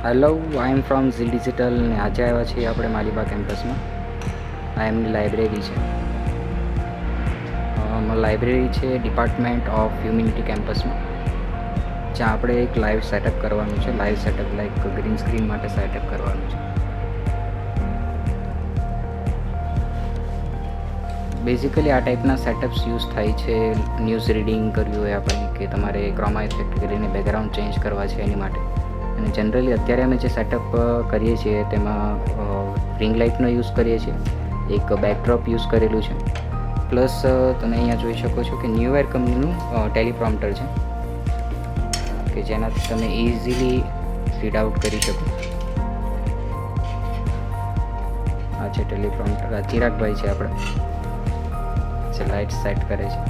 Hello, I am from Zee digital ને આજે આવ્યા છીએ આપણે માલિબા કેમ્પસમાં. આ એમની લાઇબ્રેરી છે. લાઇબ્રેરી છે ડિપાર્ટમેન્ટ ઓફ હ્યુમેનિટી કેમ્પસમાં, જ્યાં આપણે એક લાઈવ સેટઅપ કરવાનું છે. Live setup like green screen માટે સેટઅપ કરવાનું છે. બેઝિકલી આ ટાઈપના સેટઅપ્સ યુઝ થાય છે ન્યૂઝ રીડિંગ કરવી હોય આપણે, કે તમારે ક્રોમા ઇફેક્ટ કરીને બેકગ્રાઉન્ડ ચેન્જ કરવા છે એની માટે. અને જનરલી અત્યારે અમે જે સેટઅપ કરીએ છીએ તેમાં રિંગ લાઇટનો યુઝ કરીએ છીએ, એક બેકડ્રોપ યુઝ કરેલું છે, પ્લસ તમે અહીંયા જોઈ શકો છો કે ન્યૂવેર કંપનીનું ટેલિપ્રોમ્પ્ટર છે, કે જેનાથી તમે ઇઝીલી રીડ આઉટ કરી શકો. આ છે ટેલિપ્રોમ્પ્ટર. આ ચિરાગભાઈ છે આપણે, જે લાઇટ સેટ કરે છે.